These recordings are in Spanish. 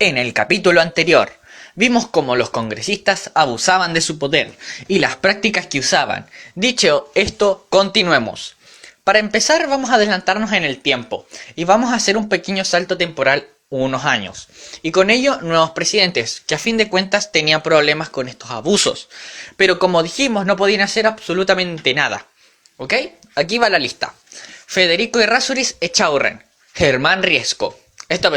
En el capítulo anterior, vimos cómo los congresistas abusaban de su poder y las prácticas que usaban. Dicho esto, continuemos. Para empezar, vamos a adelantarnos en el tiempo y vamos a hacer un pequeño salto temporal unos años. Y con ello, nuevos presidentes, que a fin de cuentas tenían problemas con estos abusos. Pero como dijimos, no podían hacer absolutamente nada. ¿Ok? Aquí va la lista. Federico Errázuriz Echaurren. Germán Riesco. Stop.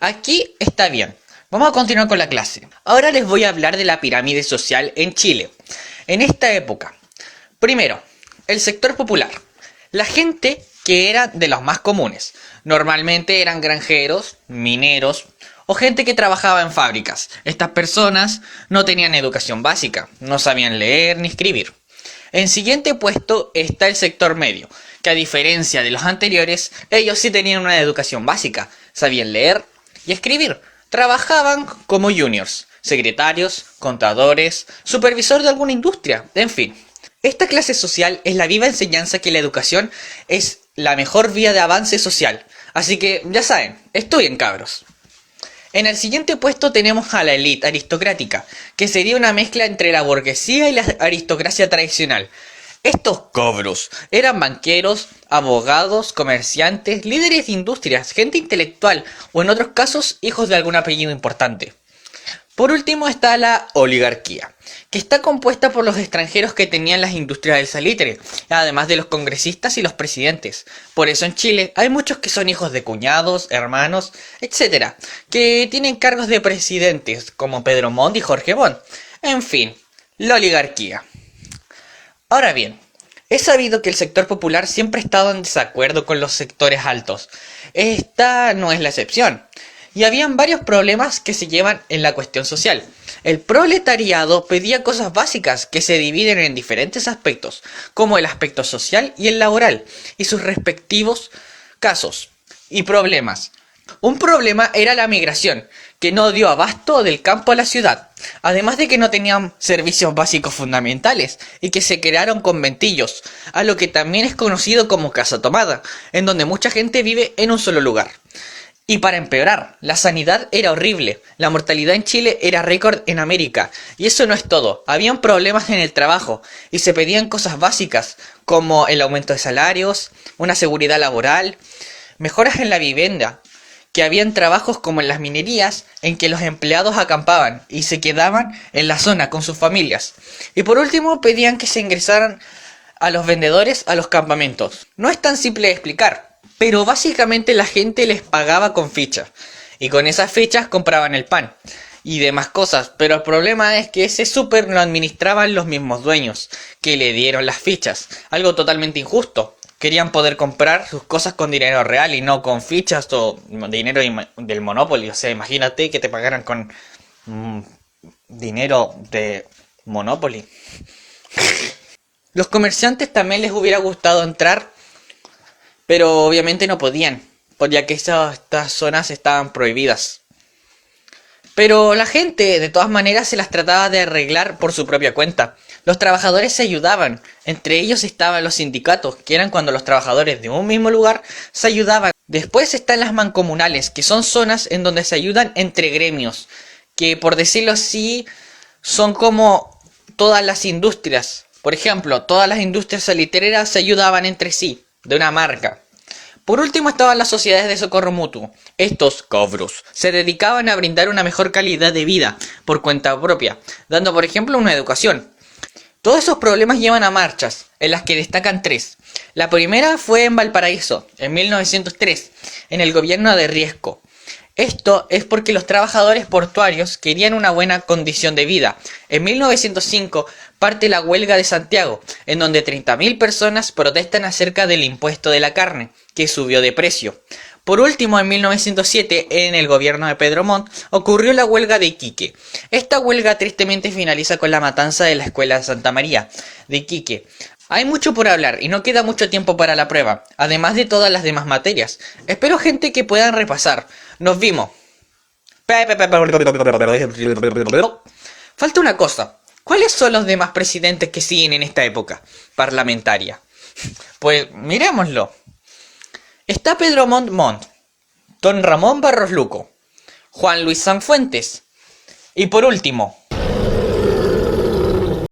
Aquí está bien. Vamos a continuar con la clase. Ahora les voy a hablar de la pirámide social en Chile. En esta época. Primero, el sector popular. La gente que era de los más comunes. Normalmente eran granjeros, mineros o gente que trabajaba en fábricas. Estas personas no tenían educación básica, no sabían leer ni escribir. En siguiente puesto está el sector medio, que a diferencia de los anteriores, ellos sí tenían una educación básica, sabían leer y escribir. Trabajaban como juniors, secretarios, contadores, supervisor de alguna industria, en fin. Esta clase social es la viva enseñanza que la educación es la mejor vía de avance social. Así que, ya saben, estudien, cabros. En el siguiente puesto tenemos a la élite aristocrática, que sería una mezcla entre la burguesía y la aristocracia tradicional. Estos cobros eran banqueros, abogados, comerciantes, líderes de industrias, gente intelectual o en otros casos hijos de algún apellido importante. Por último está la oligarquía, que está compuesta por los extranjeros que tenían las industrias del salitre, además de los congresistas y los presidentes. Por eso en Chile hay muchos que son hijos de cuñados, hermanos, etc., que tienen cargos de presidentes, como Pedro Montt y Jorge Montt. En fin, la oligarquía. Ahora bien, es sabido que el sector popular siempre ha estado en desacuerdo con los sectores altos. Esta no es la excepción. Y habían varios problemas que se llevan en la cuestión social. El proletariado pedía cosas básicas que se dividen en diferentes aspectos, como el aspecto social y el laboral, y sus respectivos casos y problemas. Un problema era la migración, que no dio abasto del campo a la ciudad, además de que no tenían servicios básicos fundamentales y que se crearon conventillos, a lo que también es conocido como casa tomada, en donde mucha gente vive en un solo lugar. Y para empeorar, la sanidad era horrible, la mortalidad en Chile era récord en América, y eso no es todo, habían problemas en el trabajo, y se pedían cosas básicas, como el aumento de salarios, una seguridad laboral, mejoras en la vivienda, que habían trabajos como en las minerías, en que los empleados acampaban, y se quedaban en la zona con sus familias, y por último pedían que se ingresaran a los vendedores a los campamentos. No es tan simple de explicar. Pero básicamente la gente les pagaba con fichas. Y con esas fichas compraban el pan. Y demás cosas. Pero el problema es que ese súper lo administraban los mismos dueños. Que le dieron las fichas. Algo totalmente injusto. Querían poder comprar sus cosas con dinero real y no con fichas o dinero del Monopoly. O sea, imagínate que te pagaran con dinero de Monopoly. Los comerciantes también les hubiera gustado entrar, pero obviamente no podían, ya que estas zonas estaban prohibidas. Pero la gente, de todas maneras, se las trataba de arreglar por su propia cuenta. Los trabajadores se ayudaban, entre ellos estaban los sindicatos, que eran cuando los trabajadores de un mismo lugar se ayudaban. Después están las mancomunales, que son zonas en donde se ayudan entre gremios, que por decirlo así, son como todas las industrias. Por ejemplo, todas las industrias salitreras se ayudaban entre sí, de una marca. Por último estaban las sociedades de socorro mutuo. Estos cobros se dedicaban a brindar una mejor calidad de vida por cuenta propia, dando por ejemplo una educación. Todos esos problemas llevan a marchas, en las que destacan tres. La primera fue en Valparaíso, en 1903, en el gobierno de Riesco. Esto es porque los trabajadores portuarios querían una buena condición de vida. En 1905 parte la huelga de Santiago, en donde 30.000 personas protestan acerca del impuesto de la carne, que subió de precio. Por último, en 1907, en el gobierno de Pedro Montt, ocurrió la huelga de Iquique. Esta huelga tristemente finaliza con la matanza de la escuela de Santa María de Iquique. Hay mucho por hablar y no queda mucho tiempo para la prueba, además de todas las demás materias. Espero, gente, que puedan repasar. Nos vimos. Falta una cosa. ¿Cuáles son los demás presidentes que siguen en esta época parlamentaria? Pues miremoslo. Está Pedro Montt, don Ramón Barros Luco, Juan Luis Sanfuentes. Y por último,